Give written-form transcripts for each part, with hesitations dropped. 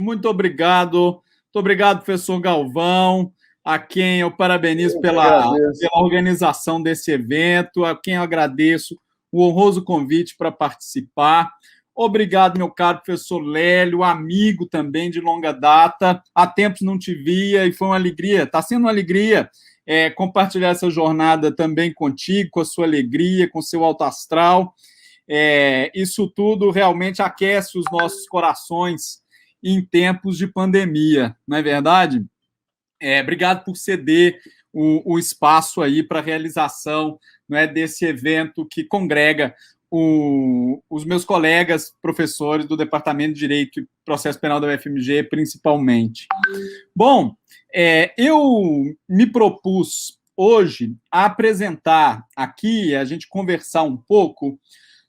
Muito obrigado. Muito obrigado, professor Galvão, a quem eu parabenizo pela organização desse evento, a quem eu agradeço o honroso convite para participar. Obrigado, meu caro professor Lélio, amigo também de longa data. Há tempos não te via e foi uma alegria, está sendo uma alegria compartilhar essa jornada também contigo, com a sua alegria, com o seu alto astral. Isso tudo realmente aquece os nossos corações em tempos de pandemia, não é verdade? Obrigado por ceder o espaço aí para a realização, não é, desse evento que congrega os meus colegas professores do Departamento de Direito e Processo Penal da UFMG, principalmente. Bom, eu me propus hoje a apresentar aqui, a gente conversar um pouco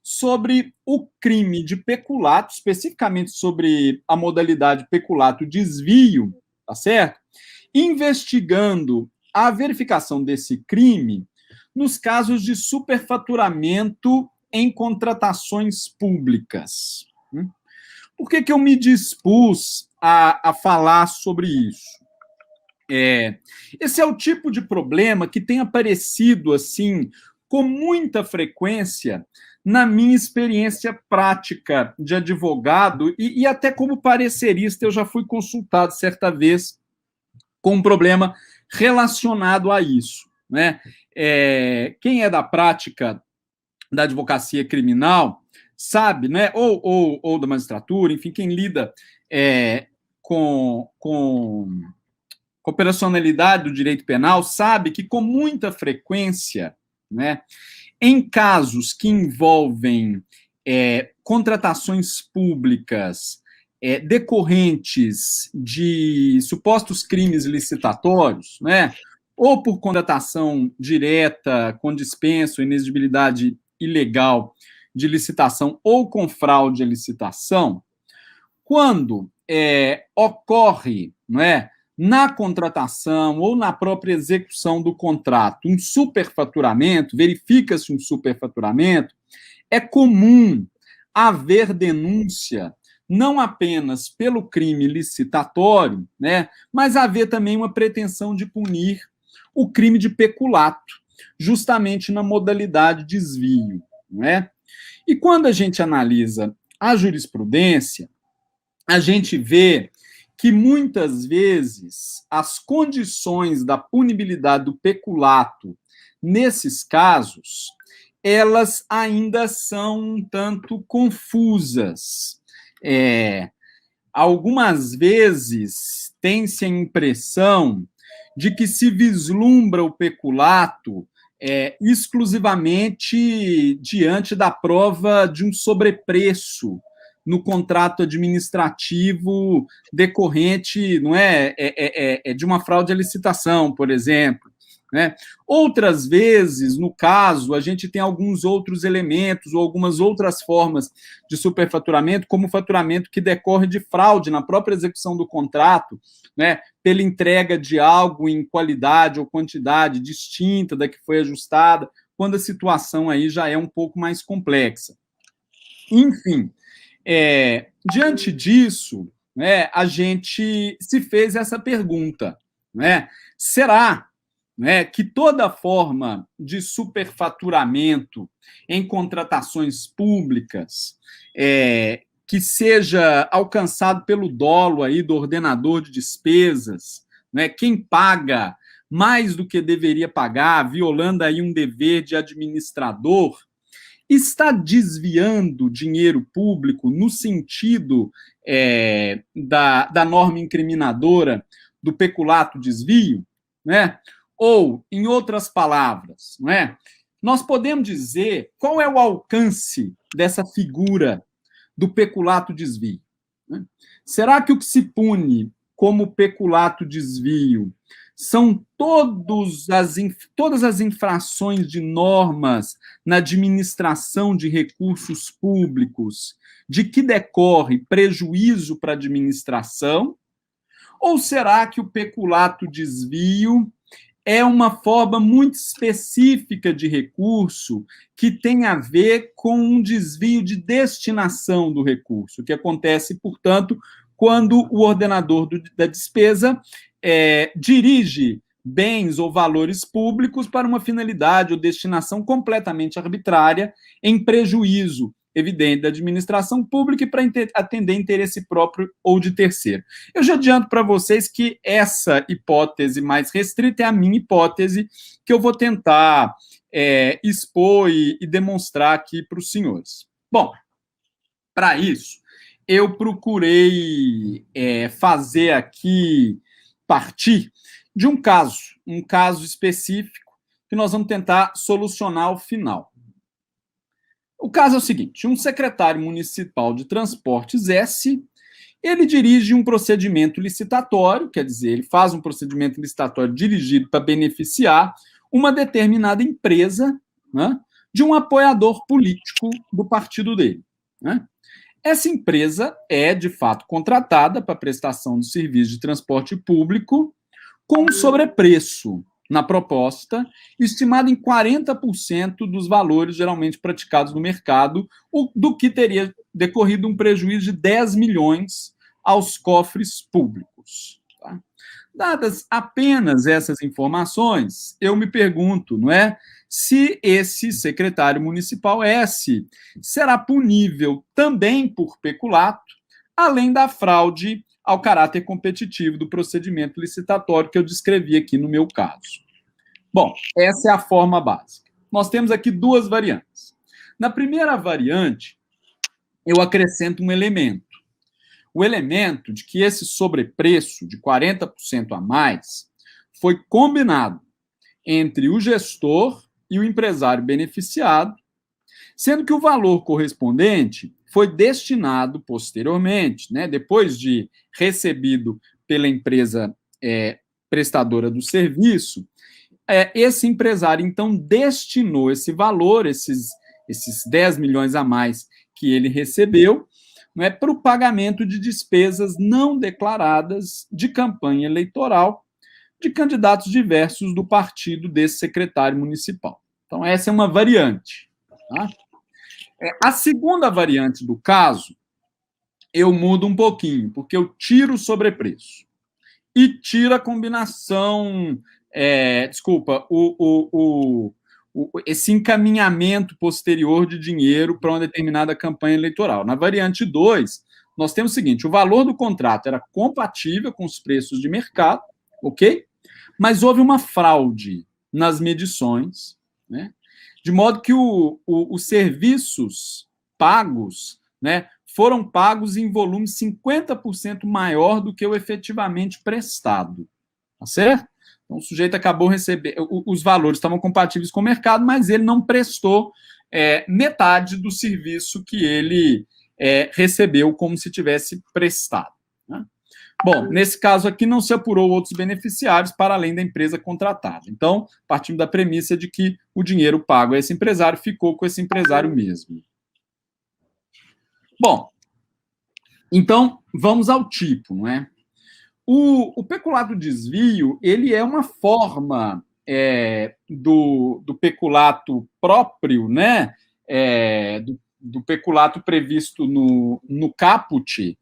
sobre o crime de peculato, especificamente sobre a modalidade peculato-desvio, tá certo? Investigando a verificação desse crime nos casos de superfaturamento em contratações públicas. Por que eu me dispus a falar sobre isso? Esse é o tipo de problema que tem aparecido, assim, com muita frequência na minha experiência prática de advogado e até como parecerista eu já fui consultado certa vez com um problema relacionado a isso, né? Quem é da prática da advocacia criminal sabe, né? Ou da magistratura, enfim, quem lida com operacionalidade do direito penal sabe que com muita frequência, né, em casos que envolvem contratações públicas decorrentes de supostos crimes licitatórios, né, ou por contratação direta, com dispensa ou inexigibilidade ilegal de licitação ou com fraude à licitação, quando ocorre, não é, na contratação ou na própria execução do contrato um superfaturamento, verifica-se um superfaturamento, é comum haver denúncia não apenas pelo crime licitatório, né, mas haver também uma pretensão de punir o crime de peculato, justamente na modalidade desvio, não é? E quando a gente analisa a jurisprudência, a gente vê que muitas vezes as condições da punibilidade do peculato nesses casos, elas ainda são um tanto confusas. Algumas vezes tem-se a impressão de que se vislumbra o peculato exclusivamente diante da prova de um sobrepreço no contrato administrativo decorrente, não de uma fraude à licitação, por exemplo, né? Outras vezes, no caso, a gente tem alguns outros elementos ou algumas outras formas de superfaturamento, como o faturamento que decorre de fraude na própria execução do contrato, né, pela entrega de algo em qualidade ou quantidade distinta da que foi ajustada, quando a situação aí já é um pouco mais complexa. Enfim, diante disso, né, a gente se fez essa pergunta, né? Será, né, que toda forma de superfaturamento em contratações públicas que seja alcançado pelo dolo aí do ordenador de despesas, né, quem paga mais do que deveria pagar, violando aí um dever de administrador, está desviando dinheiro público no sentido da norma incriminadora do peculato desvio, né? Ou, em outras palavras, não é? Nós podemos dizer qual é o alcance dessa figura do peculato desvio, né? Será que o que se pune como peculato desvio são todas as infrações de normas na administração de recursos públicos de que decorre prejuízo para a administração? Ou será que o peculato desvio é uma forma muito específica de recurso que tem a ver com um desvio de destinação do recurso, que acontece, portanto, quando o ordenador da despesa dirige bens ou valores públicos para uma finalidade ou destinação completamente arbitrária, em prejuízo evidente da administração pública e para atender interesse próprio ou de terceiro. Eu já adianto para vocês que essa hipótese mais restrita é a minha hipótese, que eu vou tentar expor e demonstrar aqui para os senhores. Bom, para isso, eu procurei fazer aqui, partir de um caso específico, que nós vamos tentar solucionar ao final. O caso é o seguinte: um secretário municipal de transportes S, ele dirige um procedimento licitatório, quer dizer, ele faz um procedimento licitatório dirigido para beneficiar uma determinada empresa, né, de um apoiador político do partido dele, né? Essa empresa é, de fato, contratada para prestação de serviço de transporte público com um sobrepreço na proposta, estimado em 40% dos valores geralmente praticados no mercado, do que teria decorrido um prejuízo de 10 milhões aos cofres públicos. Tá? Dadas apenas essas informações, eu me pergunto, não é, se esse secretário municipal S será punível também por peculato, além da fraude ao caráter competitivo do procedimento licitatório que eu descrevi aqui no meu caso. Bom, essa é a forma básica. Nós temos aqui duas variantes. Na primeira variante, eu acrescento um elemento. O elemento de que esse sobrepreço de 40% a mais foi combinado entre o gestor e o empresário beneficiado, sendo que o valor correspondente foi destinado posteriormente, né, depois de recebido pela empresa prestadora do serviço, esse empresário, então, destinou esse valor, esses 10 milhões a mais que ele recebeu, né, para o pagamento de despesas não declaradas de campanha eleitoral de candidatos diversos do partido desse secretário municipal. Então, essa é uma variante. Tá? A segunda variante do caso, eu mudo um pouquinho, porque eu tiro o sobrepreço e tiro a combinação, esse encaminhamento posterior de dinheiro para uma determinada campanha eleitoral. Na variante 2, nós temos o seguinte: o valor do contrato era compatível com os preços de mercado, ok? Mas houve uma fraude nas medições, né? De modo que os serviços pagos, né, foram pagos em volume 50% maior do que o efetivamente prestado. Tá certo? Então, o sujeito acabou recebendo, os valores estavam compatíveis com o mercado, mas ele não prestou metade do serviço que ele recebeu como se tivesse prestado. Né? Bom, nesse caso aqui não se apurou outros beneficiários para além da empresa contratada. Então, partimos da premissa de que o dinheiro pago a esse empresário ficou com esse empresário mesmo. Bom, então, vamos ao tipo, não é? O peculato desvio, ele é uma forma do peculato próprio, né? Do peculato previsto no caput,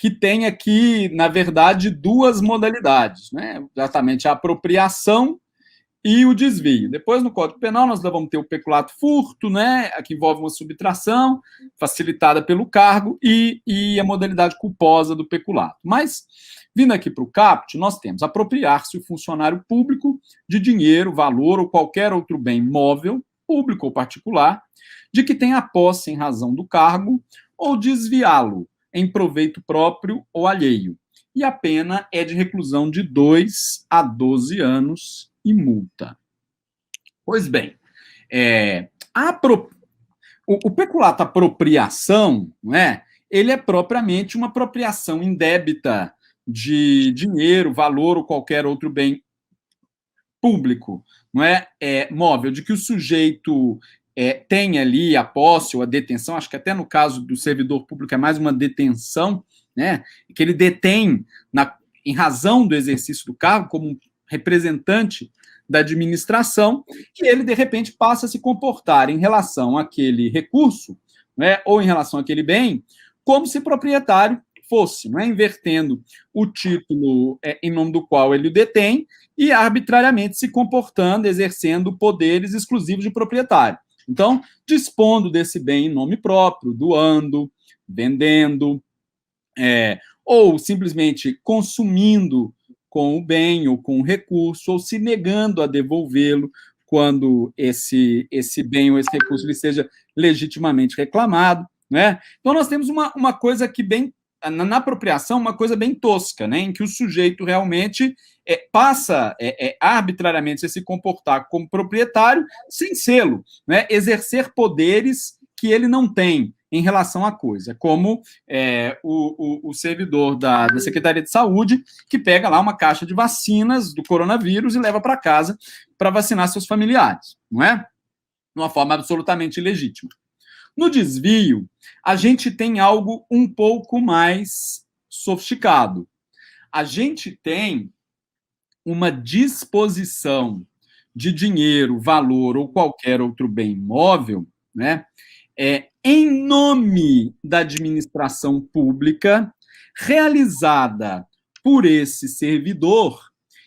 que tem aqui, na verdade, duas modalidades, né? Exatamente a apropriação e o desvio. Depois, no Código Penal, nós vamos ter o peculato furto, né, que envolve uma subtração facilitada pelo cargo e a modalidade culposa do peculato. Mas, vindo aqui para o caput, nós temos apropriar-se o funcionário público de dinheiro, valor ou qualquer outro bem móvel, público ou particular, de que tenha posse em razão do cargo, ou desviá-lo em proveito próprio ou alheio. E a pena é de reclusão de 2 a 12 anos e multa. Pois bem, o peculato apropriação, não é? Ele é propriamente uma apropriação indébita de dinheiro, valor ou qualquer outro bem público, não é? Móvel, de que o sujeito tem ali a posse ou a detenção, acho que até no caso do servidor público é mais uma detenção, né? Que ele detém em razão do exercício do cargo como um representante da administração, e ele, de repente, passa a se comportar em relação àquele recurso, né, ou em relação àquele bem, como se proprietário fosse, não é? Invertendo o título em nome do qual ele o detém e arbitrariamente se comportando, exercendo poderes exclusivos de proprietário. Então, dispondo desse bem em nome próprio, doando, vendendo, ou simplesmente consumindo com o bem ou com o recurso, ou se negando a devolvê-lo quando esse bem ou esse recurso lhe seja legitimamente reclamado, né? Então, nós temos uma coisa que na apropriação, uma coisa bem tosca, né, em que o sujeito realmente passa arbitrariamente a se comportar como proprietário sem sê-lo, né, exercer poderes que ele não tem em relação à coisa, como o servidor da Secretaria de Saúde, que pega lá uma caixa de vacinas do coronavírus e leva para casa para vacinar seus familiares, não é? De uma forma absolutamente ilegítima. No desvio, a gente tem algo um pouco mais sofisticado. A gente tem uma disposição de dinheiro, valor ou qualquer outro bem imóvel, né, em nome da administração pública, realizada por esse servidor,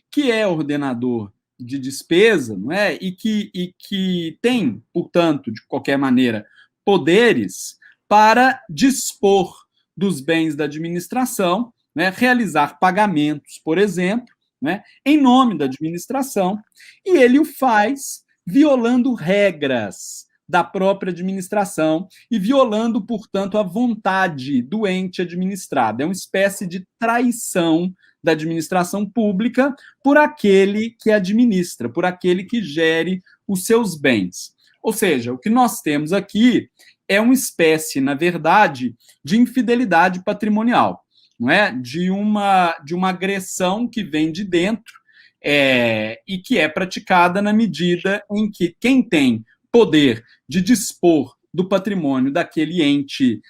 que é ordenador de despesa, não é? E que tem, portanto, de qualquer maneira, poderes para dispor dos bens da administração, né, realizar pagamentos, por exemplo, né, em nome da administração, e ele o faz violando regras da própria administração e violando, portanto, a vontade do ente administrado. É uma espécie de traição da administração pública por aquele que administra, por aquele que gere os seus bens. Ou seja, o que nós temos aqui é uma espécie, na verdade, de infidelidade patrimonial, não é? De uma agressão que vem de dentro e que é praticada na medida em que quem tem poder de dispor do patrimônio daquele ente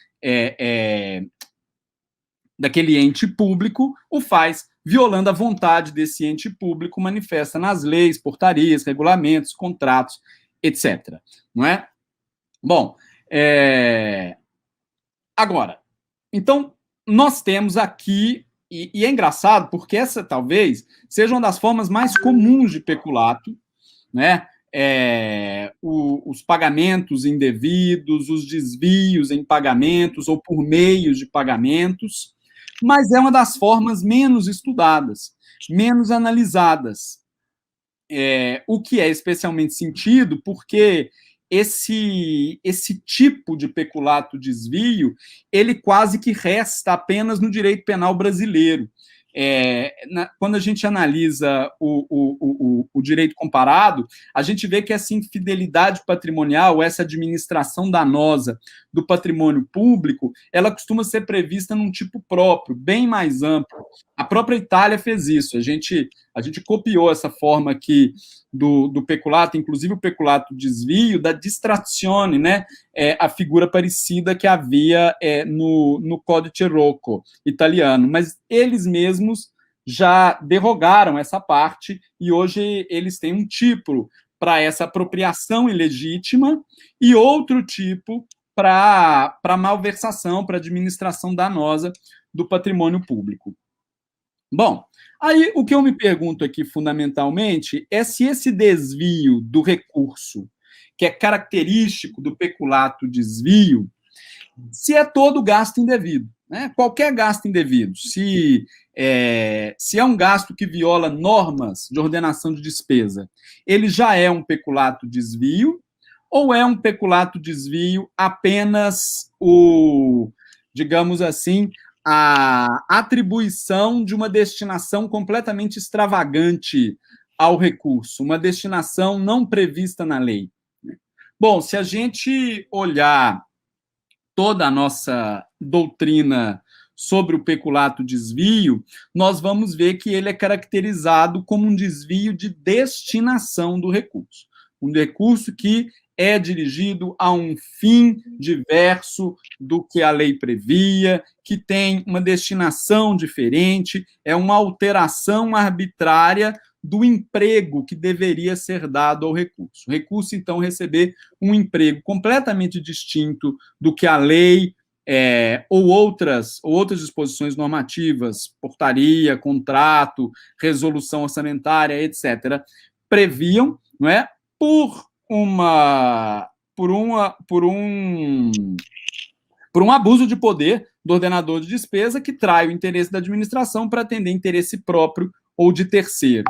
público o faz violando a vontade desse ente público, manifesta nas leis, portarias, regulamentos, contratos, etc. Não é? Bom, agora, então, nós temos aqui, e é engraçado, porque essa talvez seja uma das formas mais comuns de peculato, né? Os pagamentos indevidos, os desvios em pagamentos ou por meios de pagamentos, mas é uma das formas menos estudadas, menos analisadas, o que é especialmente sentido porque esse tipo de peculato desvio, ele quase que resta apenas no direito penal brasileiro. Quando a gente analisa o direito comparado, a gente vê que essa infidelidade patrimonial, essa administração danosa do patrimônio público, ela costuma ser prevista num tipo próprio, bem mais amplo. A própria Itália fez isso. A gente copiou essa forma aqui do peculato, inclusive o peculato desvio, da distrazione, né? A figura parecida que havia no Codice Rocco italiano, mas eles mesmos já derrogaram essa parte e hoje eles têm um tipo para essa apropriação ilegítima e outro tipo para malversação, para administração danosa do patrimônio público. Bom, aí o que eu me pergunto aqui fundamentalmente é se esse desvio do recurso, que é característico do peculato desvio, se é todo gasto indevido, né? Qualquer gasto indevido, se é um gasto que viola normas de ordenação de despesa, ele já é um peculato desvio, ou é um peculato desvio apenas digamos assim, a atribuição de uma destinação completamente extravagante ao recurso, uma destinação não prevista na lei. Bom, se a gente olhar toda a nossa doutrina sobre o peculato desvio, nós vamos ver que ele é caracterizado como um desvio de destinação do recurso. Um recurso que é dirigido a um fim diverso do que a lei previa, que tem uma destinação diferente, é uma alteração arbitrária do emprego que deveria ser dado ao recurso. O recurso, então, receber um emprego completamente distinto do que a lei ou outras disposições normativas, portaria, contrato, resolução orçamentária, etc., previam, não é, por um abuso de poder do ordenador de despesa que trai o interesse da administração para atender interesse próprio ou de terceiro.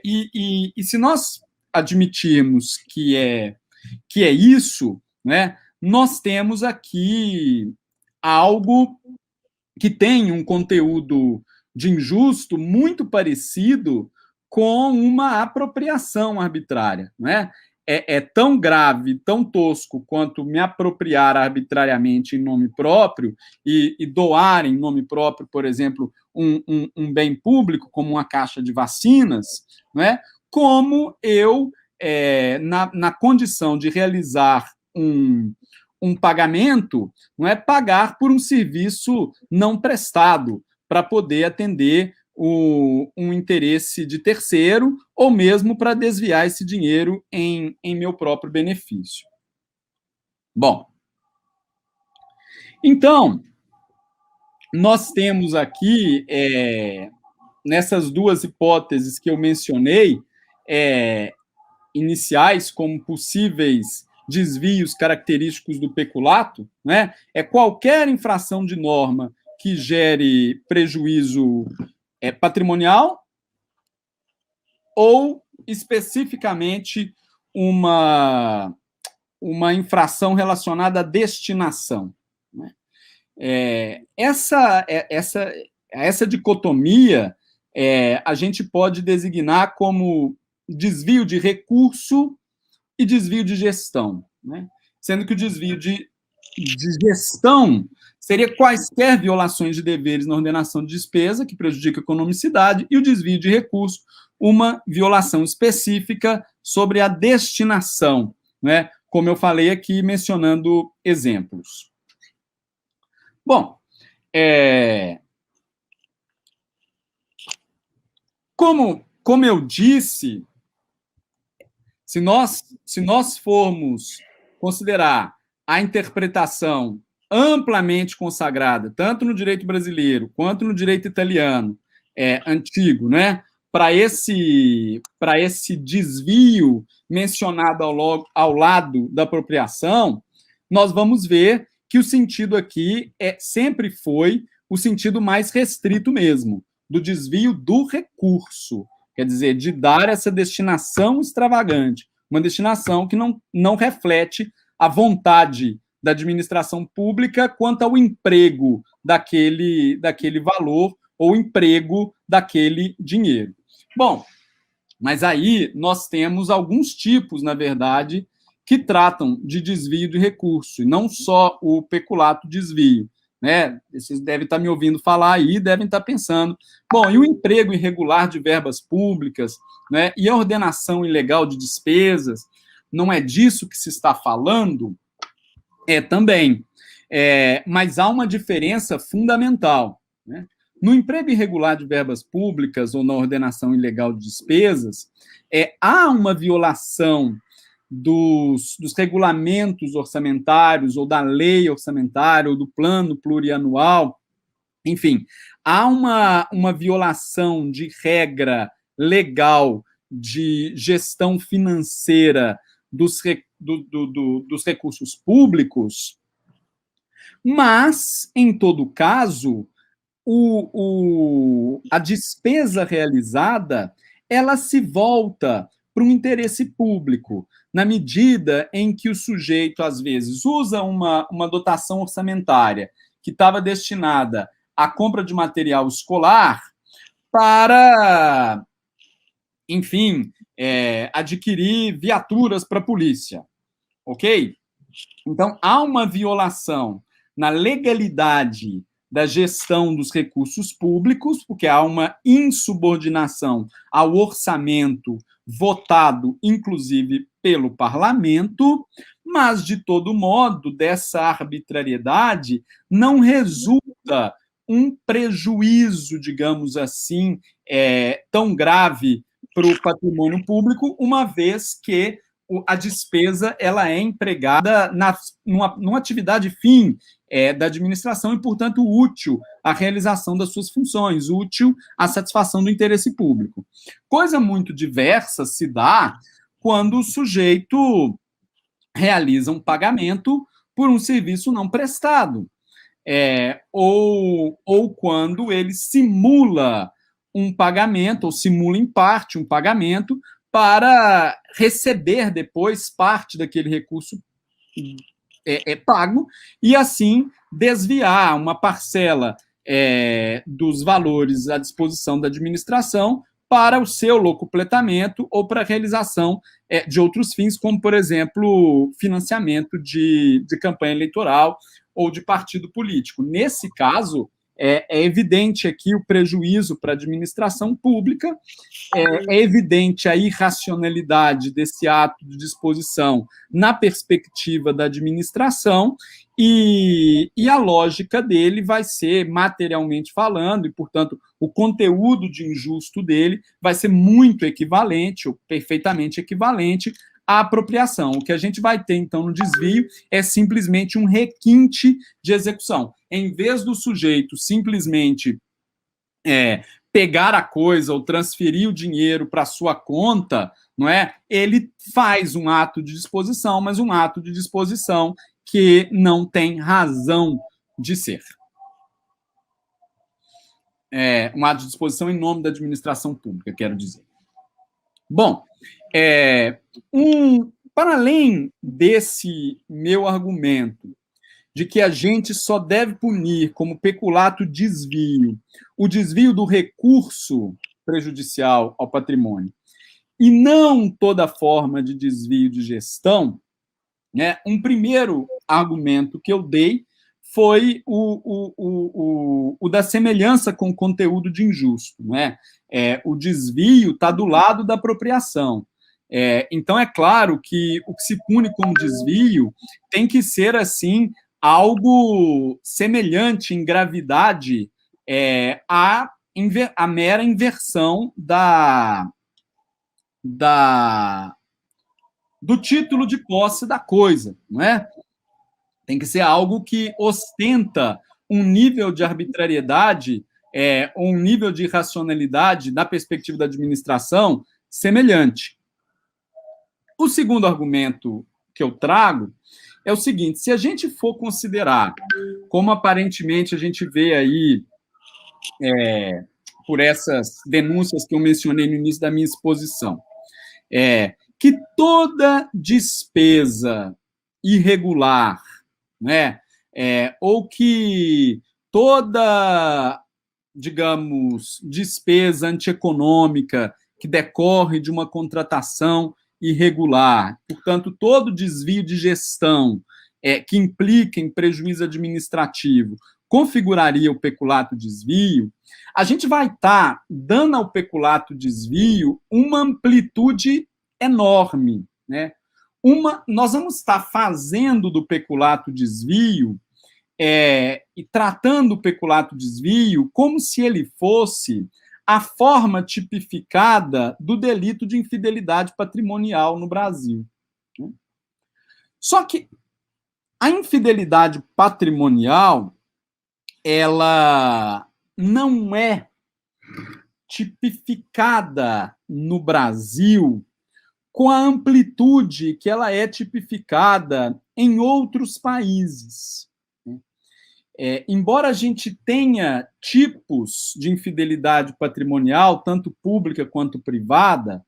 E se nós admitirmos que é isso, né, nós temos aqui algo que tem um conteúdo de injusto muito parecido com uma apropriação arbitrária, né? É tão grave, tão tosco quanto me apropriar arbitrariamente em nome próprio e doar em nome próprio, por exemplo, um bem público, como uma caixa de vacinas, né? Como eu, na condição de realizar um pagamento, não é pagar por um serviço não prestado para poder atender um interesse de terceiro ou mesmo para desviar esse dinheiro em meu próprio benefício. Bom, então, nós temos aqui, nessas duas hipóteses que eu mencionei, iniciais como possíveis desvios característicos do peculato, né? Qualquer infração de norma que gere prejuízo patrimonial ou especificamente uma infração relacionada à destinação, né? Essa dicotomia a gente pode designar como desvio de recurso e desvio de gestão, né? Sendo que o desvio de gestão seria quaisquer violações de deveres na ordenação de despesa, que prejudica a economicidade, e o desvio de recurso, uma violação específica sobre a destinação, né? Como eu falei aqui, mencionando exemplos. Bom, como eu disse, se nós formos considerar a interpretação amplamente consagrada, tanto no direito brasileiro quanto no direito italiano antigo, né, para esse desvio mencionado ao lado da apropriação, nós vamos ver que o sentido aqui sempre foi o sentido mais restrito mesmo, do desvio do recurso. Quer dizer, de dar essa destinação extravagante, uma destinação que não reflete a vontade da administração pública quanto ao emprego daquele valor ou emprego daquele dinheiro. Bom, mas aí nós temos alguns tipos, na verdade, que tratam de desvio de recurso, e não só o peculato desvio, né? Vocês devem estar me ouvindo falar aí, devem estar pensando, bom, e o emprego irregular de verbas públicas, né? E a ordenação ilegal de despesas, não é disso que se está falando? Também. Mas há uma diferença fundamental, né? No emprego irregular de verbas públicas ou na ordenação ilegal de despesas, há uma violação dos regulamentos orçamentários ou da lei orçamentária ou do plano plurianual. Enfim, há uma violação de regra legal de gestão financeira dos recursos públicos, mas, em todo caso, a despesa realizada ela se volta para um interesse público, na medida em que o sujeito, às vezes, usa uma dotação orçamentária que estava destinada à compra de material escolar para, enfim, adquirir viaturas para a polícia, ok? Então, há uma violação na legalidade da gestão dos recursos públicos, porque há uma insubordinação ao orçamento votado, inclusive, pelo parlamento, mas, de todo modo, dessa arbitrariedade não resulta um prejuízo, digamos assim, tão grave para o patrimônio público, uma vez que a despesa ela é empregada numa atividade fim da administração e, portanto, útil à realização das suas funções, útil à satisfação do interesse público. Coisa muito diversa se dá quando o sujeito realiza um pagamento por um serviço não prestado, ou quando ele simula um pagamento, ou simula em parte um pagamento, para receber depois parte daquele recurso pago e, assim, desviar uma parcela dos valores à disposição da administração para o seu locupletamento ou para a realização de outros fins, como, por exemplo, financiamento de campanha eleitoral ou de partido político. Nesse caso, é evidente aqui o prejuízo para a administração pública, é evidente a irracionalidade desse ato de disposição na perspectiva da administração, e a lógica dele vai ser, materialmente falando, e, portanto, o conteúdo de injusto dele vai ser muito equivalente, ou perfeitamente equivalente, à apropriação. O que a gente vai ter, então, no desvio é simplesmente um requinte de execução. Em vez do sujeito simplesmente pegar a coisa ou transferir o dinheiro para a sua conta, não é? Ele faz um ato de disposição, mas um ato de disposição que não tem razão de ser. Um ato de disposição em nome da administração pública, quero dizer. Bom, para além desse meu argumento de que a gente só deve punir como peculato desvio o desvio do recurso prejudicial ao patrimônio e não toda forma de desvio de gestão, um primeiro argumento que eu dei foi o da semelhança com o conteúdo de injusto. O desvio está do lado da apropriação. Então, é claro que o que se pune como desvio tem que ser, assim, algo semelhante em gravidade à mera inversão do título de posse da coisa, não é? Tem que ser algo que ostenta um nível de arbitrariedade, um nível de irracionalidade, da perspectiva da administração, semelhante. O segundo argumento que eu trago é o seguinte: se a gente for considerar, como aparentemente a gente vê aí, por essas denúncias que eu mencionei no início da minha exposição, que toda despesa irregular, ou que toda, digamos, despesa antieconômica que decorre de uma contratação irregular, portanto, todo desvio de gestão que implica em prejuízo administrativo configuraria o peculato desvio, a gente vai estar dando ao peculato desvio uma amplitude enorme, nós vamos estar fazendo do peculato desvio e tratando o peculato desvio como se ele fosse a forma tipificada do delito de infidelidade patrimonial no Brasil. Só que a infidelidade patrimonial, ela não é tipificada no Brasil com a amplitude que ela é tipificada em outros países. Embora a gente tenha tipos de infidelidade patrimonial, tanto pública quanto privada,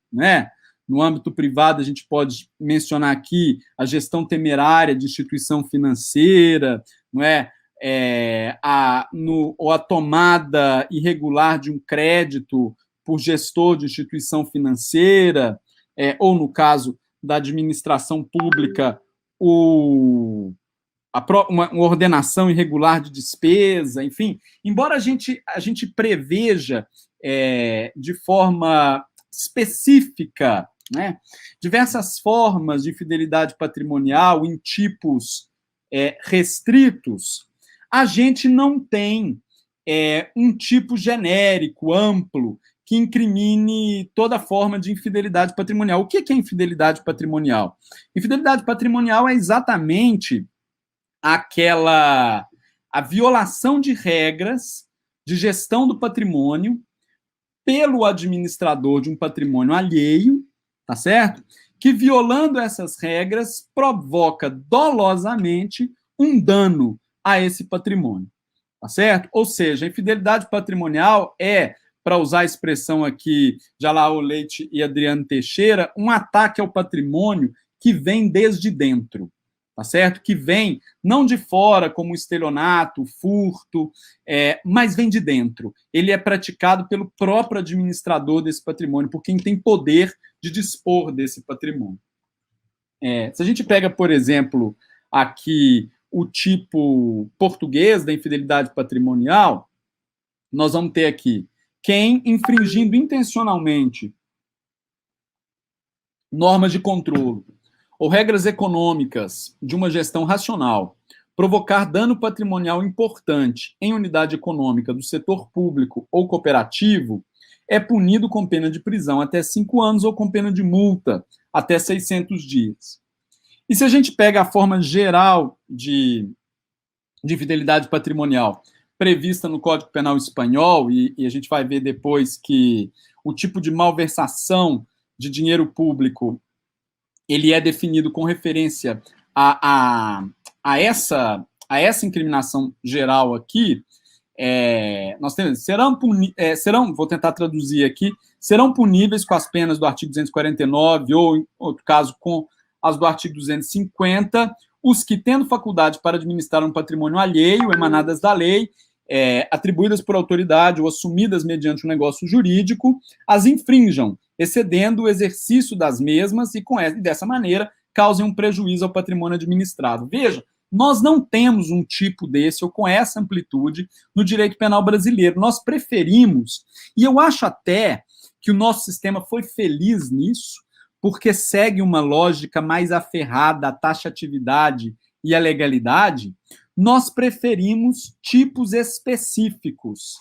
no âmbito privado a gente pode mencionar aqui a gestão temerária de instituição financeira, ou a tomada irregular de um crédito por gestor de instituição financeira, ou, no caso da administração pública, uma ordenação irregular de despesa, enfim. Embora a gente preveja de forma específica diversas formas de infidelidade patrimonial em tipos restritos, a gente não tem um tipo genérico, amplo, que incrimine toda forma de infidelidade patrimonial. O que é infidelidade patrimonial? Infidelidade patrimonial é exatamente a violação de regras de gestão do patrimônio pelo administrador de um patrimônio alheio, tá certo? Que, violando essas regras, provoca dolosamente um dano a esse patrimônio, tá certo? Ou seja, a infidelidade patrimonial é, para usar a expressão aqui de Alaô Leite e Adriano Teixeira, um ataque ao patrimônio que vem desde dentro, tá certo? Que vem não de fora, como estelionato, furto, mas vem de dentro. Ele é praticado pelo próprio administrador desse patrimônio, por quem tem poder de dispor desse patrimônio. Se a gente pega, por exemplo, aqui o tipo português da infidelidade patrimonial, nós vamos ter aqui quem, infringindo intencionalmente normas de controle ou regras econômicas de uma gestão racional, provocar dano patrimonial importante em unidade econômica do setor público ou cooperativo, é punido com pena de prisão até 5 anos ou com pena de multa até 600 dias. E se a gente pega a forma geral de fidelidade patrimonial prevista no Código Penal Espanhol, e a gente vai ver depois que o tipo de malversação de dinheiro público ele é definido com referência a essa incriminação geral aqui, nós temos, vou tentar traduzir aqui, serão puníveis com as penas do artigo 249, ou, em outro caso, com as do artigo 250, os que, tendo faculdade para administrar um patrimônio alheio, emanadas da lei, atribuídas por autoridade ou assumidas mediante um negócio jurídico, as infrinjam, excedendo o exercício das mesmas e, dessa maneira, causem um prejuízo ao patrimônio administrado. Veja, nós não temos um tipo desse ou com essa amplitude no direito penal brasileiro. Nós preferimos, e eu acho até que o nosso sistema foi feliz nisso, porque segue uma lógica mais aferrada à taxatividade e à legalidade, nós preferimos tipos específicos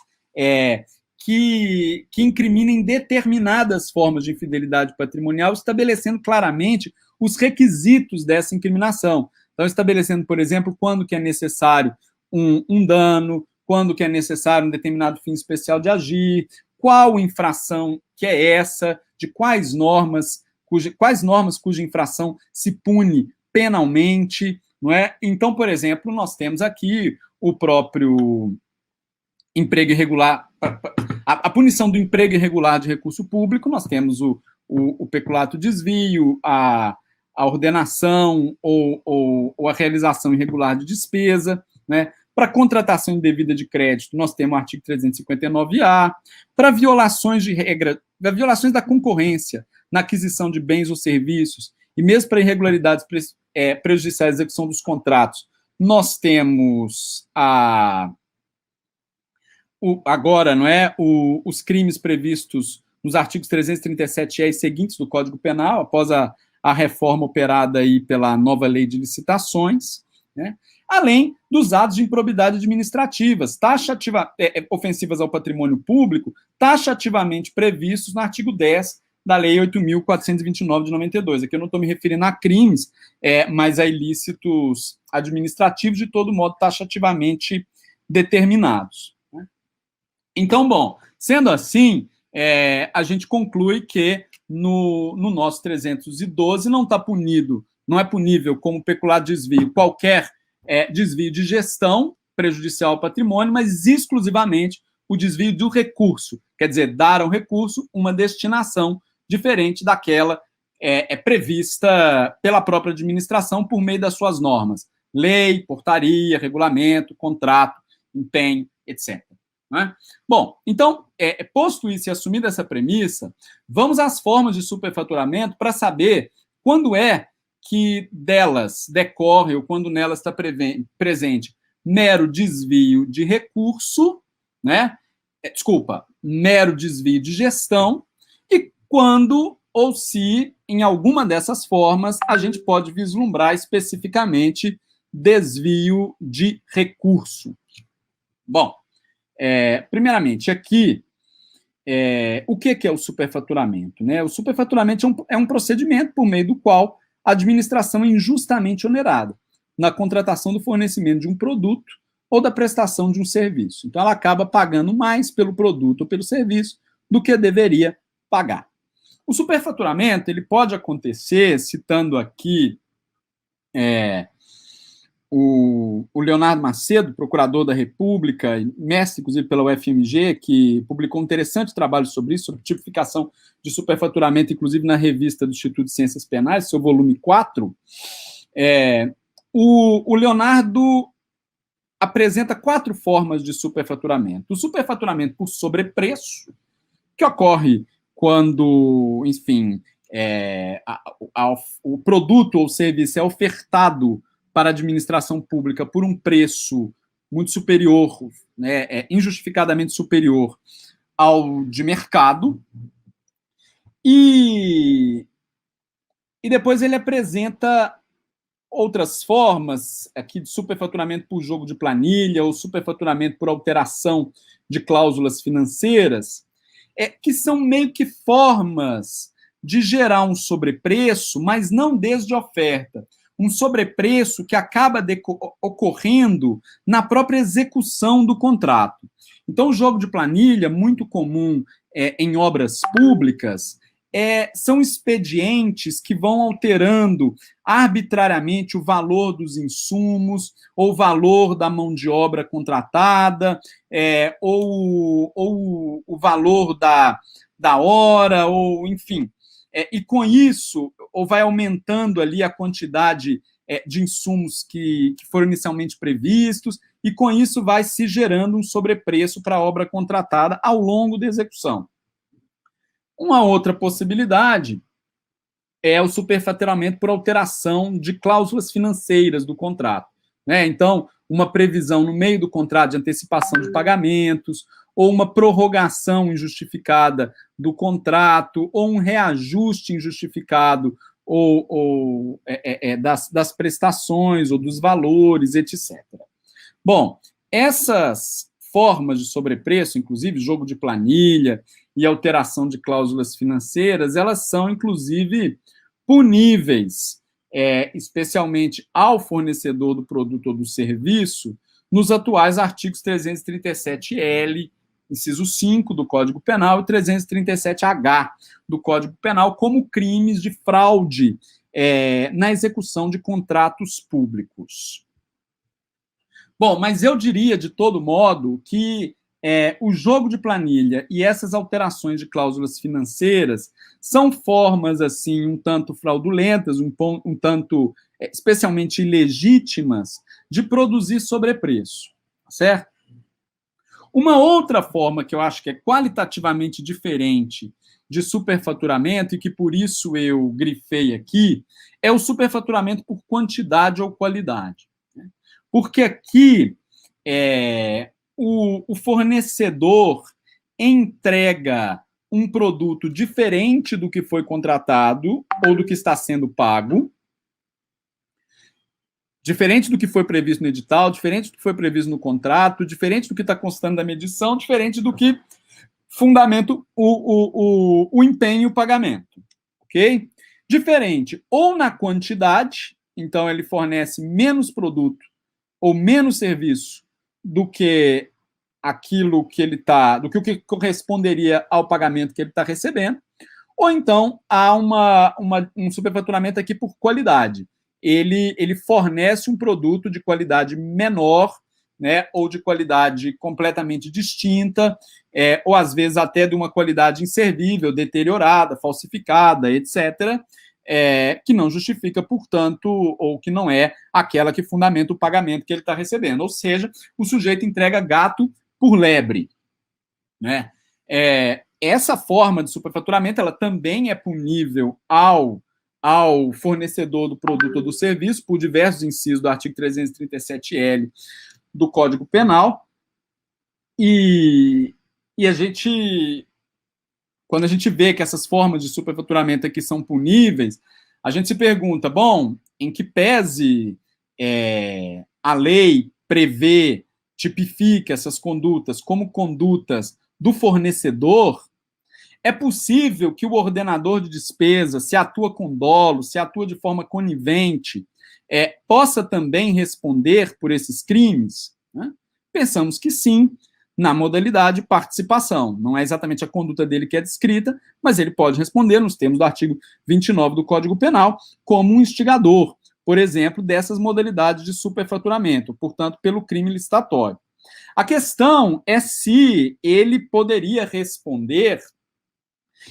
que incriminem determinadas formas de infidelidade patrimonial, estabelecendo claramente os requisitos dessa incriminação. Então, estabelecendo, por exemplo, quando que é necessário um dano, quando que é necessário um determinado fim especial de agir, qual infração que é essa, de quais normas cuja infração se pune penalmente, não é? Então, por exemplo, nós temos aqui o próprio emprego irregular, a punição do emprego irregular de recurso público, nós temos o peculato desvio, a ordenação ou a realização irregular de despesa, né? Para contratação indevida de crédito, nós temos o artigo 359-A. Para violações de regra, violações da concorrência na aquisição de bens ou serviços, e mesmo para irregularidades prejudiciais à execução dos contratos, nós temos agora, não é, os crimes previstos nos artigos 337-E e seguintes do Código Penal, após a reforma operada aí pela nova lei de licitações, né? Além dos atos de improbidade administrativas, ofensivas ao patrimônio público, taxativamente previstos no artigo 10 da Lei 8.429 de 92. Aqui eu não estou me referindo a crimes, mas a ilícitos administrativos, de todo modo taxativamente determinados, né? Então, bom, sendo assim, a gente conclui que no nosso 312 não é punível como peculiar desvio qualquer desvio de gestão prejudicial ao patrimônio, mas exclusivamente o desvio do recurso, quer dizer, dar ao recurso uma destinação diferente daquela prevista pela própria administração por meio das suas normas, lei, portaria, regulamento, contrato, empenho, etc. Não é? Bom, então, posto isso e assumida essa premissa, vamos às formas de superfaturamento para saber quando é que delas decorre, ou quando nelas está presente, mero desvio de recurso, né? Mero desvio de gestão, e quando ou se, em alguma dessas formas, a gente pode vislumbrar especificamente desvio de recurso. Bom, primeiramente, aqui, o que é o superfaturamento? Né? O superfaturamento é um procedimento por meio do qual a administração é injustamente onerada na contratação do fornecimento de um produto ou da prestação de um serviço. Então, ela acaba pagando mais pelo produto ou pelo serviço do que deveria pagar. O superfaturamento ele pode acontecer, citando aqui o Leonardo Macedo, procurador da República, mestre, inclusive, pela UFMG, que publicou um interessante trabalho sobre isso, sobre tipificação de superfaturamento, inclusive na revista do Instituto de Ciências Penais, seu volume 4. O Leonardo apresenta 4 formas de superfaturamento. O superfaturamento por sobrepreço, que ocorre quando, enfim, o produto ou serviço é ofertado para a administração pública por um preço muito superior, né, injustificadamente superior ao de mercado, e depois ele apresenta outras formas aqui de superfaturamento por jogo de planilha ou superfaturamento por alteração de cláusulas financeiras, que são meio que formas de gerar um sobrepreço, mas não desde oferta. Um sobrepreço que acaba ocorrendo na própria execução do contrato. Então, o jogo de planilha, muito comum em obras públicas, são expedientes que vão alterando arbitrariamente o valor dos insumos, ou o valor da mão de obra contratada, ou o valor da hora, ou enfim. E com isso, ou vai aumentando ali a quantidade de insumos que foram inicialmente previstos, e com isso vai se gerando um sobrepreço para a obra contratada ao longo da execução. Uma outra possibilidade é o superfaturamento por alteração de cláusulas financeiras do contrato. Né? Então, uma previsão no meio do contrato de antecipação de pagamentos, ou uma prorrogação injustificada do contrato, ou um reajuste injustificado das prestações ou dos valores, etc. Bom, essas formas de sobrepreço, inclusive jogo de planilha e alteração de cláusulas financeiras, elas são, inclusive, puníveis, especialmente ao fornecedor do produto ou do serviço, nos atuais artigos 337-L, inciso 5 do Código Penal, e 337-H do Código Penal, como crimes de fraude na execução de contratos públicos. Bom, mas eu diria, de todo modo, que o jogo de planilha e essas alterações de cláusulas financeiras são formas, assim, um tanto fraudulentas, um tanto especialmente ilegítimas, de produzir sobrepreço, certo? Uma outra forma que eu acho que é qualitativamente diferente de superfaturamento, e que por isso eu grifei aqui, é o superfaturamento por quantidade ou qualidade. Porque aqui o fornecedor entrega um produto diferente do que foi contratado ou do que está sendo pago, diferente do que foi previsto no edital, diferente do que foi previsto no contrato, diferente do que está constando da medição, diferente do que fundamenta o empenho e o pagamento. Ok? Diferente ou na quantidade, então ele fornece menos produto ou menos serviço do que aquilo que ele está, do que o que corresponderia ao pagamento que ele está recebendo, ou então há um superfaturamento aqui por qualidade. Ele fornece um produto de qualidade menor, né, ou de qualidade completamente distinta, ou às vezes até de uma qualidade inservível, deteriorada, falsificada, etc., que não justifica, portanto, ou que não é aquela que fundamenta o pagamento que ele está recebendo. Ou seja, o sujeito entrega gato por lebre. Né? Essa forma de superfaturamento ela também é punível ao fornecedor do produto ou do serviço, por diversos incisos do artigo 337-L do Código Penal. E a gente, quando a gente vê que essas formas de superfaturamento aqui são puníveis, a gente se pergunta, bom, em que pese a lei prevê, tipifica essas condutas como condutas do fornecedor, É possível que o ordenador de despesa, se atua com dolo, se atua de forma conivente, possa também responder por esses crimes? Né? Pensamos que sim, na modalidade participação. Não é exatamente a conduta dele que é descrita, mas ele pode responder, nos termos do artigo 29 do Código Penal, como um instigador, por exemplo, dessas modalidades de superfaturamento, portanto, pelo crime licitatório. A questão é se ele poderia responder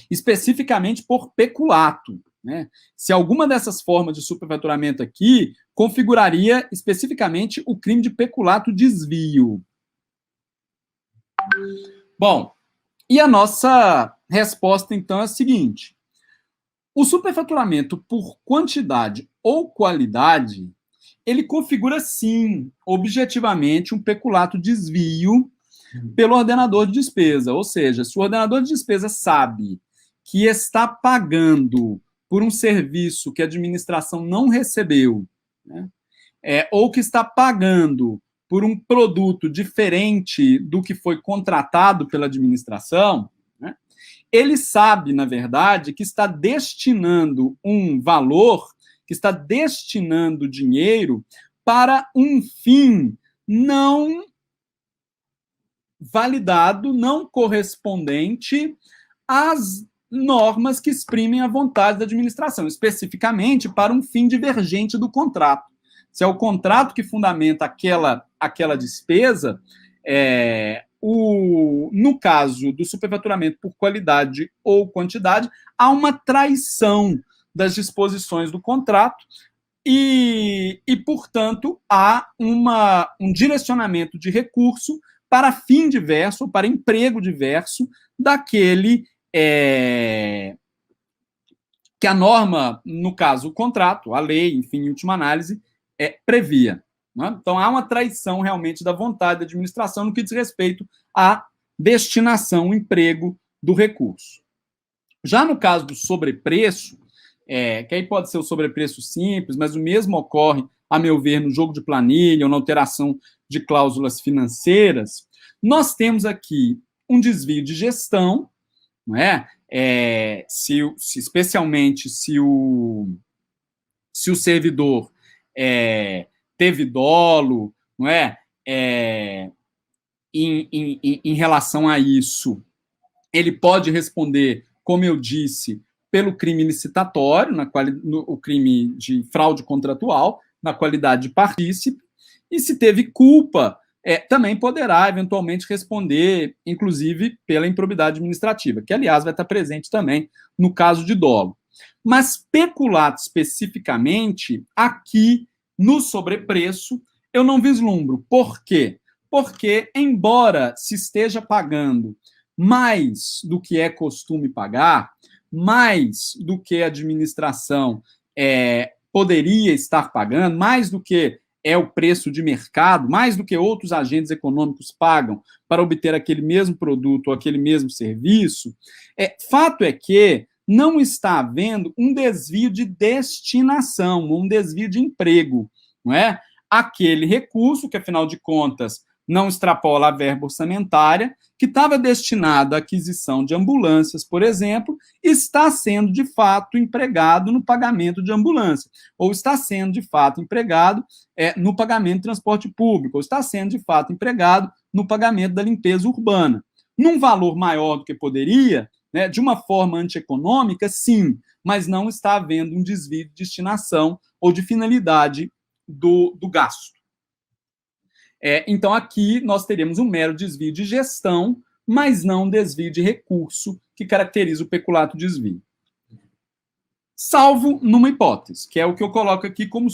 especificamente por peculato, né? Se alguma dessas formas de superfaturamento aqui configuraria especificamente o crime de peculato desvio. Bom, e a nossa resposta, então, é a seguinte. O superfaturamento por quantidade ou qualidade, ele configura, sim, objetivamente, um peculato desvio pelo ordenador de despesa. Ou seja, se o ordenador de despesa sabe que está pagando por um serviço que a administração não recebeu, né, ou que está pagando por um produto diferente do que foi contratado pela administração, né, ele sabe, na verdade, que está destinando um valor, que está destinando dinheiro para um fim não validado, não correspondente às normas que exprimem a vontade da administração, especificamente para um fim divergente do contrato. Se é o contrato que fundamenta aquela despesa, no caso do superfaturamento por qualidade ou quantidade, há uma traição das disposições do contrato e portanto, há um direcionamento de recurso para fim diverso, para emprego diverso daquele que a norma, no caso, o contrato, a lei, enfim, em última análise, previa. Né? Então, há uma traição realmente da vontade da administração no que diz respeito à destinação, emprego do recurso. Já no caso do sobrepreço, que aí pode ser o sobrepreço simples, mas o mesmo ocorre, a meu ver, no jogo de planilha ou na alteração de cláusulas financeiras, nós temos aqui um desvio de gestão, não é? Especialmente se o servidor teve dolo, não é? Em relação a isso, ele pode responder, como eu disse, pelo crime licitatório, o crime de fraude contratual, na qualidade de partícipe, e se teve culpa, também poderá, eventualmente, responder, inclusive, pela improbidade administrativa, que, aliás, vai estar presente também no caso de dolo. Mas, peculato especificamente, aqui, no sobrepreço, eu não vislumbro. Por quê? Porque, embora se esteja pagando mais do que é costume pagar, mais do que a administração poderia estar pagando, mais do que é o preço de mercado, mais do que outros agentes econômicos pagam para obter aquele mesmo produto ou aquele mesmo serviço, fato é que não está havendo um desvio de destinação, um desvio de emprego, não é? Aquele recurso que, afinal de contas, não extrapola a verba orçamentária, que estava destinado à aquisição de ambulâncias, por exemplo, está sendo, de fato, empregado no pagamento de ambulância, ou está sendo, de fato, empregado no pagamento de transporte público, ou está sendo, de fato, empregado no pagamento da limpeza urbana. Num valor maior do que poderia, né, de uma forma antieconômica, sim, mas não está havendo um desvio de destinação ou de finalidade do gasto. Então, aqui nós teríamos um mero desvio de gestão, mas não um desvio de recurso que caracteriza o peculato desvio. Salvo numa hipótese, que é o que eu coloco aqui como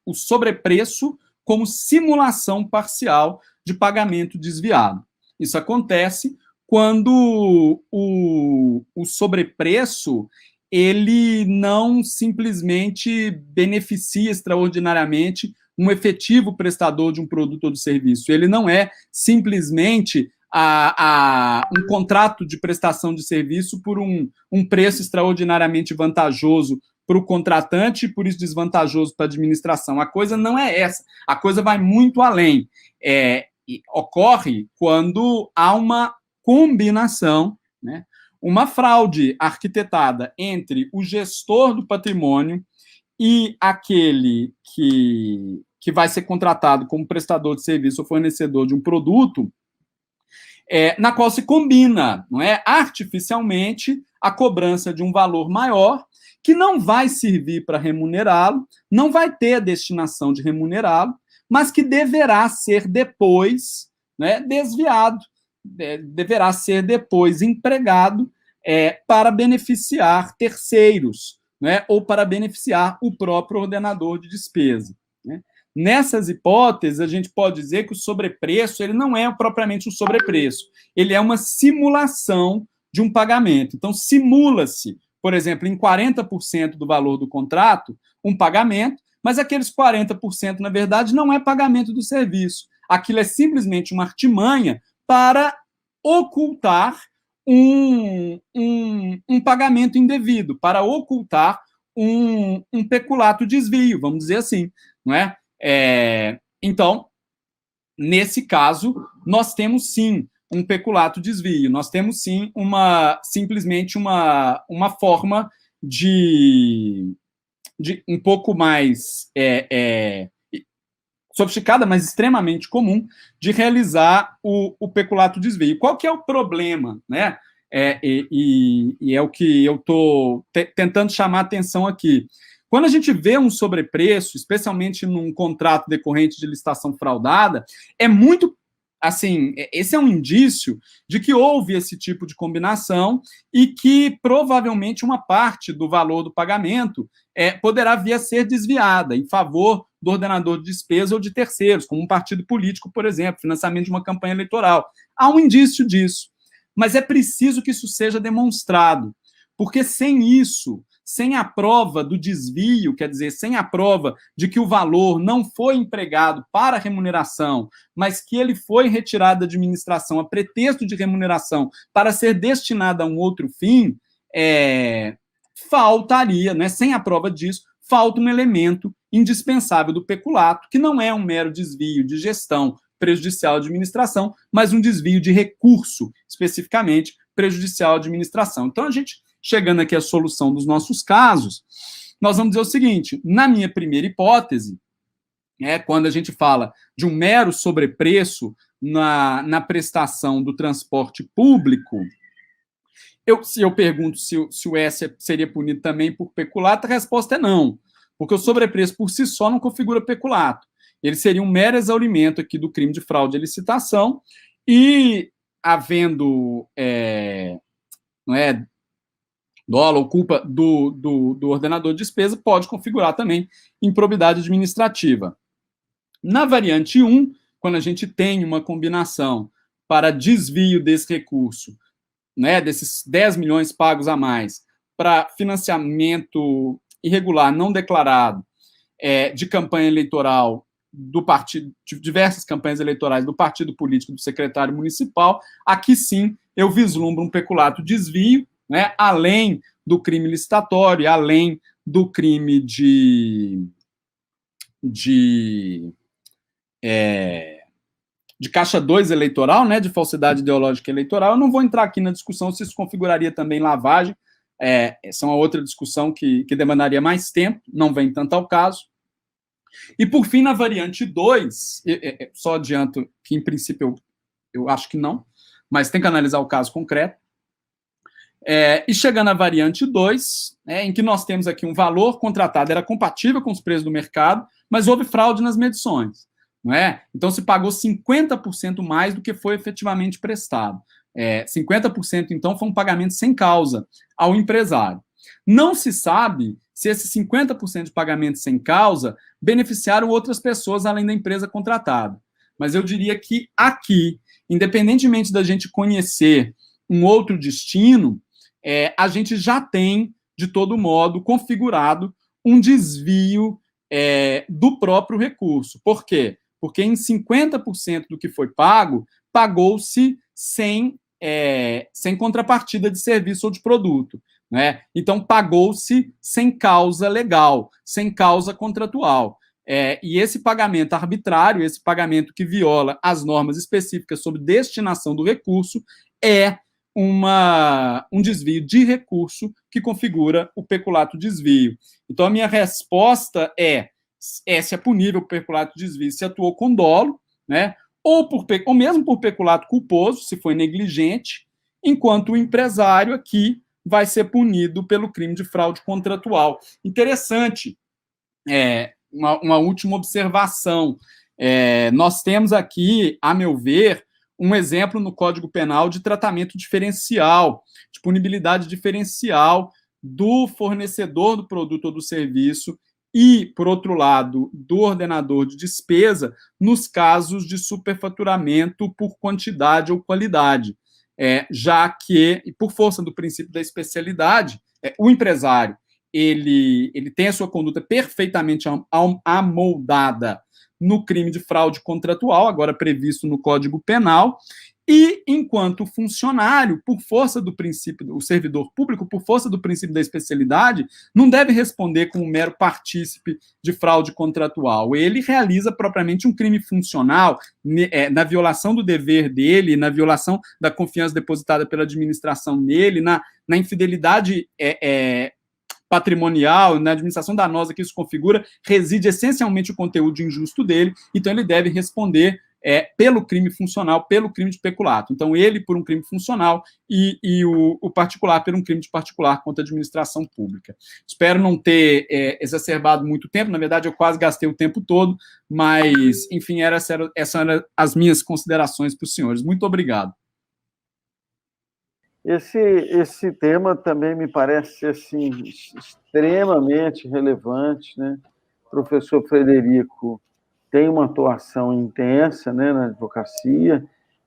o sobrepreço como simulação parcial de pagamento desviado. Isso acontece quando o sobrepreço ele não simplesmente beneficia extraordinariamente um efetivo prestador de um produto ou de serviço. Ele não é simplesmente um contrato de prestação de serviço por um preço extraordinariamente vantajoso para o contratante e, por isso, desvantajoso para a administração. A coisa não é essa. A coisa vai muito além. Ocorre quando há uma combinação, né? uma fraude arquitetada entre o gestor do patrimônio e aquele que vai ser contratado como prestador de serviço ou fornecedor de um produto, na qual se combina, não é, artificialmente a cobrança de um valor maior que não vai servir para remunerá-lo, não vai ter a destinação de remunerá-lo, mas que deverá ser depois, né, desviado, deverá ser depois empregado para beneficiar terceiros, né, ou para beneficiar o próprio ordenador de despesa. Né? Nessas hipóteses, a gente pode dizer que o sobrepreço ele não é propriamente um sobrepreço, ele é uma simulação de um pagamento. Então, simula-se, por exemplo, em 40% do valor do contrato, um pagamento, mas aqueles 40%, na verdade, não é pagamento do serviço. Aquilo é simplesmente uma artimanha para ocultar um pagamento indevido, para ocultar um peculato desvio, vamos dizer assim, não é? Então, nesse caso, nós temos sim um peculato desvio, nós temos sim simplesmente uma forma de um pouco mais sofisticada, mas extremamente comum, de realizar o peculato desvio. Qual que é o problema, né? E é o que eu estou tentando chamar a atenção aqui. Quando a gente vê um sobrepreço, especialmente num contrato decorrente de licitação fraudada, é muito, assim, esse é um indício de que houve esse tipo de combinação e que provavelmente uma parte do valor do pagamento poderá vir a ser desviada em favor do ordenador de despesa ou de terceiros, como um partido político, por exemplo, financiamento de uma campanha eleitoral. Há um indício disso, mas é preciso que isso seja demonstrado, porque sem isso, sem a prova do desvio, quer dizer, sem a prova de que o valor não foi empregado para remuneração, mas que ele foi retirado da administração a pretexto de remuneração para ser destinado a um outro fim, faltaria, né? Sem a prova disso, falta um elemento indispensável do peculato, que não é um mero desvio de gestão prejudicial à administração, mas um desvio de recurso, especificamente prejudicial à administração. Então, a gente, chegando aqui à solução dos nossos casos, nós vamos dizer o seguinte: na minha primeira hipótese, quando a gente fala de um mero sobrepreço na prestação do transporte público, se eu pergunto se o S seria punido também por peculato, a resposta é não, porque o sobrepreço por si só não configura peculato. Ele seria um mero exaurimento aqui do crime de fraude à licitação e, havendo dolo ou culpa do ordenador de despesa, pode configurar também improbidade administrativa. Na variante 1, quando a gente tem uma combinação para desvio desse recurso, né, desses 10 milhões pagos a mais, para financiamento irregular não declarado de campanha eleitoral do partido, de diversas campanhas eleitorais do partido político do secretário municipal, aqui sim eu vislumbro um peculato desvio, né, além do crime licitatório, além do crime de caixa 2 eleitoral, né, de falsidade ideológica eleitoral. Eu não vou entrar aqui na discussão se isso configuraria também lavagem, essa é uma outra discussão que demandaria mais tempo, não vem tanto ao caso. E, por fim, na variante 2, só adianto que, em princípio, eu acho que não, mas tem que analisar o caso concreto. E chegando à variante 2, em que nós temos aqui um valor contratado, era compatível com os preços do mercado, mas houve fraude nas medições. Não é? Então, se pagou 50% mais do que foi efetivamente prestado. 50%, então, foi um pagamento sem causa ao empresário. Não se sabe se esse 50% de pagamento sem causa beneficiaram outras pessoas além da empresa contratada. Mas eu diria que aqui, independentemente da gente conhecer um outro destino, a gente já tem, de todo modo, configurado um desvio do próprio recurso. Por quê? Porque em 50% do que foi pago, pagou-se sem contrapartida de serviço ou de produto. Né? Então, pagou-se sem causa legal, sem causa contratual. E esse pagamento arbitrário, esse pagamento que viola as normas específicas sobre destinação do recurso, é um desvio de recurso que configura o peculato desvio. Então, a minha resposta é se é punível o peculato desvio se atuou com dolo, né? Ou mesmo por peculato culposo, se foi negligente, enquanto o empresário aqui vai ser punido pelo crime de fraude contratual. Interessante, uma última observação. Nós temos aqui, a meu ver, um exemplo no Código Penal de tratamento diferencial, de punibilidade diferencial do fornecedor do produto ou do serviço e, por outro lado, do ordenador de despesa nos casos de superfaturamento por quantidade ou qualidade, já que, por força do princípio da especialidade, o empresário ele tem a sua conduta perfeitamente amoldada no crime de fraude contratual, agora previsto no Código Penal, e enquanto funcionário, por força do princípio, o servidor público, por força do princípio da especialidade, não deve responder como um mero partícipe de fraude contratual. Ele realiza propriamente um crime funcional na violação do dever dele, na violação da confiança depositada pela administração nele, na infidelidade patrimonial, na administração danosa que isso configura, reside essencialmente o conteúdo injusto dele, então ele deve responder pelo crime funcional, pelo crime de peculato. Então, ele por um crime funcional e o particular por um crime de particular contra a administração pública. Espero não ter exacerbado muito tempo, na verdade, eu quase gastei o tempo todo, mas, enfim, essas eram as minhas considerações para os senhores. Muito obrigado. Esse tema também me parece assim, extremamente relevante, né? O professor Frederico tem uma atuação intensa, né, na advocacia,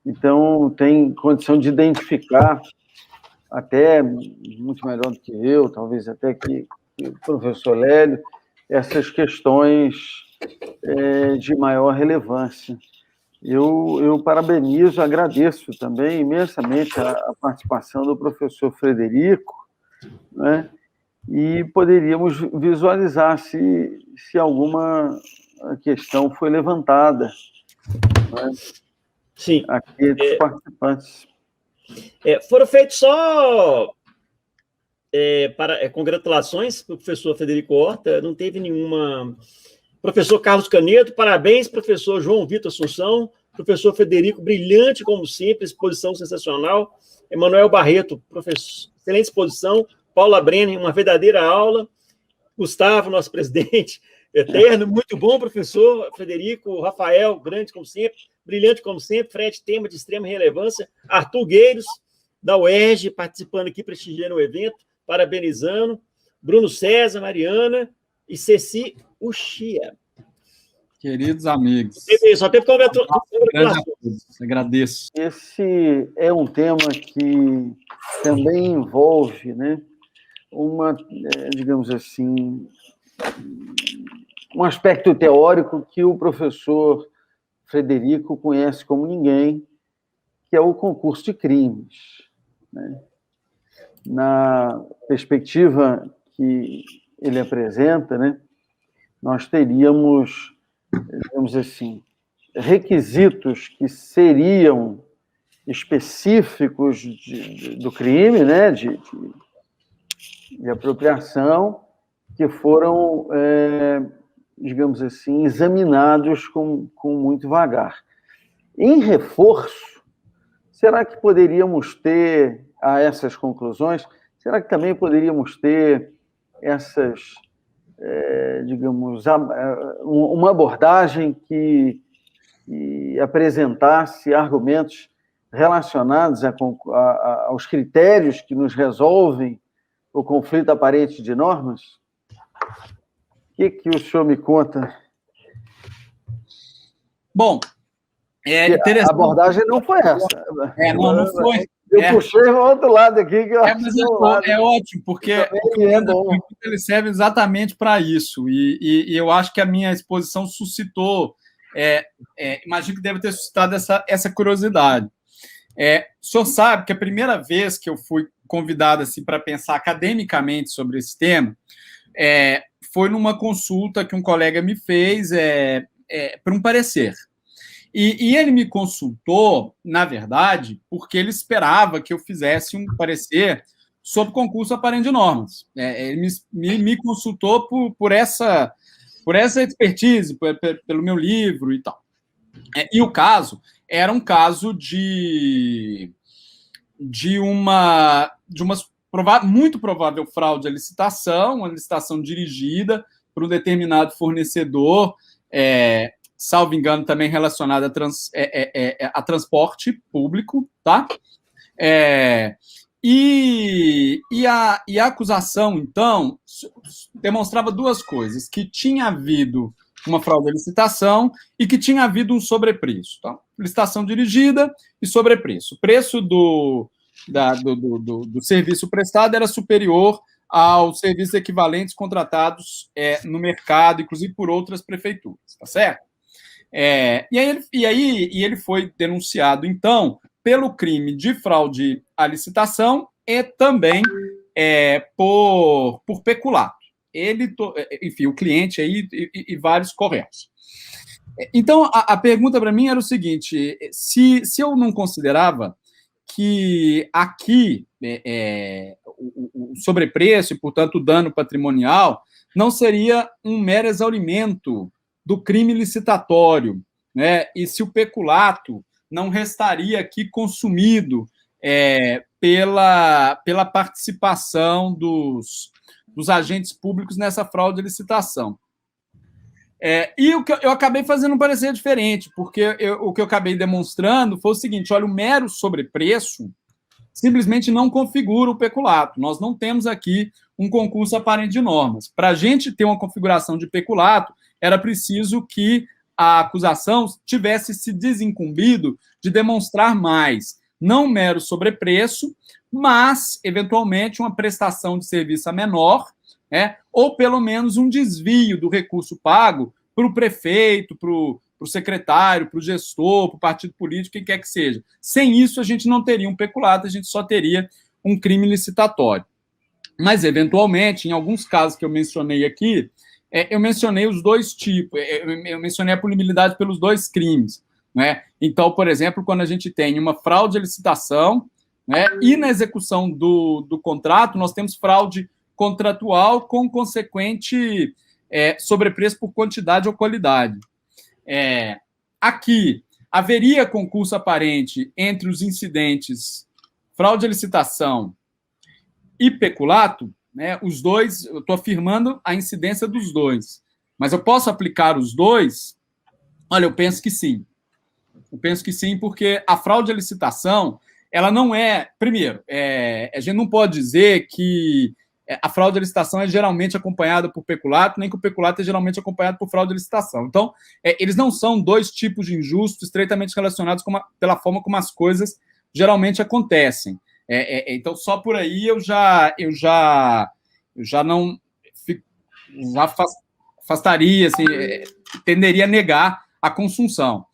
então tem condição de identificar, até muito melhor do que eu, talvez até que o professor Lélio, essas questões de maior relevância. Eu parabenizo, agradeço também imensamente a participação do professor Frederico, né? E poderíamos visualizar se alguma questão foi levantada, né? Sim. Aqui dos participantes. Foram feitos só congratulações para o professor Frederico Horta, não teve nenhuma... Professor Carlos Canedo, parabéns, professor João Vitor Assunção, professor Frederico, brilhante como sempre, exposição sensacional, Emanuel Barreto, professor, excelente exposição, Paula Brenner, uma verdadeira aula, Gustavo, nosso presidente eterno, muito bom, professor Frederico, Rafael, grande como sempre, brilhante como sempre, Fred, tema de extrema relevância, Arthur Gueiros, da UERJ, participando aqui, prestigiando o evento, parabenizando, Bruno César, Mariana e Ceci Uxia. Queridos amigos. Só teve congratulações. Agradeço. Esse é um tema que também envolve, né, digamos assim, um aspecto teórico que o professor Frederico conhece como ninguém, que é o concurso de crimes, né? Na perspectiva que ele apresenta, né, nós teríamos, digamos assim, requisitos que seriam específicos do crime, né, de apropriação, que foram, digamos assim, examinados com muito vagar. Em reforço, será que poderíamos ter, a essas conclusões, será que também poderíamos ter essas, digamos, uma abordagem que apresentasse argumentos relacionados aos critérios que nos resolvem o conflito aparente de normas? O que o senhor me conta? Bom, interessante. A abordagem não foi essa. Não foi. Eu puxei o outro lado aqui. Que eu ótimo, porque ele serve exatamente para isso. E eu acho que a minha exposição suscitou, imagino que deve ter suscitado essa curiosidade. O senhor sabe que a primeira vez que eu fui convidado assim, para pensar academicamente sobre esse tema foi numa consulta que um colega me fez para um parecer. E ele me consultou, na verdade, porque ele esperava que eu fizesse um parecer sobre concurso aparente de normas. Ele me consultou por essa expertise, pelo meu livro e tal. E o caso era um caso de uma muito provável fraude à licitação, uma licitação dirigida por um determinado fornecedor, salvo engano, também relacionada a transporte público, tá? E a acusação, então, demonstrava duas coisas: que tinha havido uma fraude à licitação e que tinha havido um sobrepreço. Tá? Licitação dirigida e sobrepreço. O preço do serviço prestado era superior aos serviços equivalentes contratados no mercado, inclusive por outras prefeituras, tá certo? E ele foi denunciado, então, pelo crime de fraude à licitação e também por peculato. Enfim, o cliente aí e vários corretos. Então, a pergunta para mim era o seguinte: se eu não considerava que aqui o sobrepreço e, portanto, o dano patrimonial não seria um mero exaurimento do crime licitatório, né? E se o peculato não restaria aqui consumido pela participação dos agentes públicos nessa fraude à licitação. E eu acabei fazendo um parecer diferente, porque o que eu acabei demonstrando foi o seguinte: olha, o mero sobrepreço simplesmente não configura o peculato. Nós não temos aqui um concurso aparente de normas. Para a gente ter uma configuração de peculato, era preciso que a acusação tivesse se desincumbido de demonstrar mais, não mero sobrepreço, mas, eventualmente, uma prestação de serviço a menor, ou pelo menos um desvio do recurso pago para o prefeito, para o secretário, para o gestor, para o partido político, quem quer que seja. Sem isso, a gente não teria um peculato, a gente só teria um crime licitatório. Mas, eventualmente, em alguns casos que eu mencionei aqui, eu mencionei os dois tipos, eu mencionei a punibilidade pelos dois crimes. Né? Então, por exemplo, quando a gente tem uma fraude à licitação, né, e na execução do contrato, nós temos fraude contratual com consequente sobrepreço por quantidade ou qualidade. Aqui, haveria concurso aparente entre os incidentes fraude à licitação e peculato, né? Os dois, eu estou afirmando a incidência dos dois. Mas eu posso aplicar os dois? Olha, eu penso que sim. Eu penso que sim, porque a fraude à licitação, ela não é... Primeiro, a gente não pode dizer que a fraude à licitação é geralmente acompanhada por peculato, nem que o peculato é geralmente acompanhado por fraude à licitação. Então, eles não são dois tipos de injustos estreitamente relacionados pela forma como as coisas geralmente acontecem. Então, só por aí eu já não já afastaria, assim, tenderia a negar a consunção.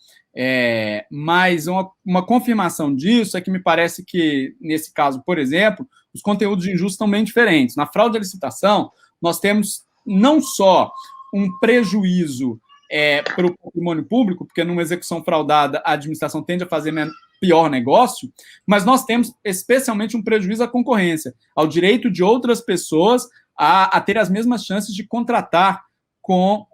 Mas uma confirmação disso é que me parece que, nesse caso, por exemplo, os conteúdos injustos estão bem diferentes. Na fraude à licitação, nós temos não só um prejuízo para o patrimônio público, porque numa execução fraudada a administração tende a fazer pior negócio, mas nós temos especialmente um prejuízo à concorrência, ao direito de outras pessoas a ter as mesmas chances de contratar com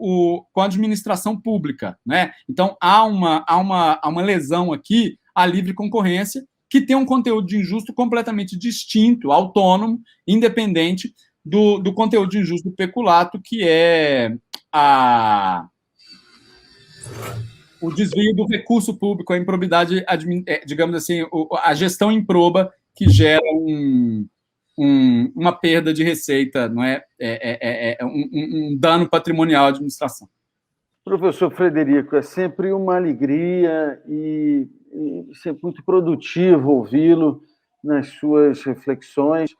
a administração pública, né? Então, há uma lesão aqui à livre concorrência, que tem um conteúdo de injusto completamente distinto, autônomo, independente do conteúdo de injusto do peculato, que é o desvio do recurso público, a improbidade, digamos assim, a gestão improba que gera uma perda de receita, não é? Um dano patrimonial à administração. Professor Frederico, é sempre uma alegria e sempre muito produtivo ouvi-lo nas suas reflexões.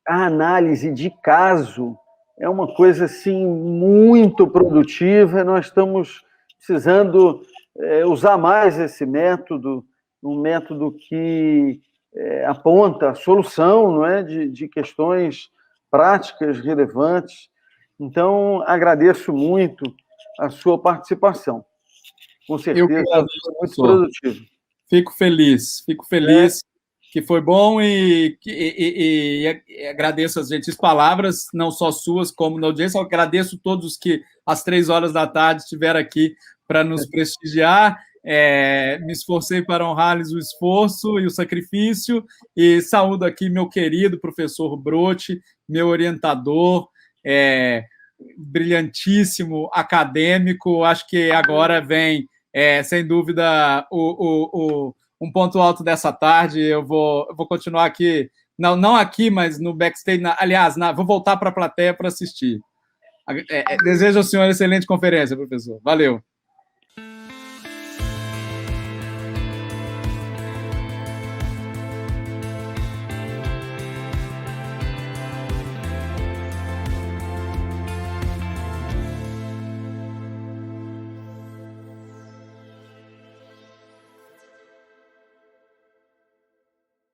A análise de caso é uma coisa assim muito produtiva. Nós estamos precisando usar mais esse método, um método que aponta a solução, não é, de questões práticas relevantes. Então, agradeço muito a sua participação. com certeza foi muito produtivo. Fico feliz que foi bom e agradeço as gentis palavras, não só suas, como na audiência. Eu agradeço todos que às 3 horas da tarde estiveram aqui para nos prestigiar. Me esforcei para honrar-lhes o esforço e o sacrifício, e saúdo aqui meu querido professor Brotti, meu orientador, brilhantíssimo acadêmico. Acho que agora vem, sem dúvida, um ponto alto dessa tarde. Eu vou continuar aqui, não aqui, mas no backstage. Aliás, vou voltar para a plateia para assistir. Desejo ao senhor excelente conferência, professor. Valeu.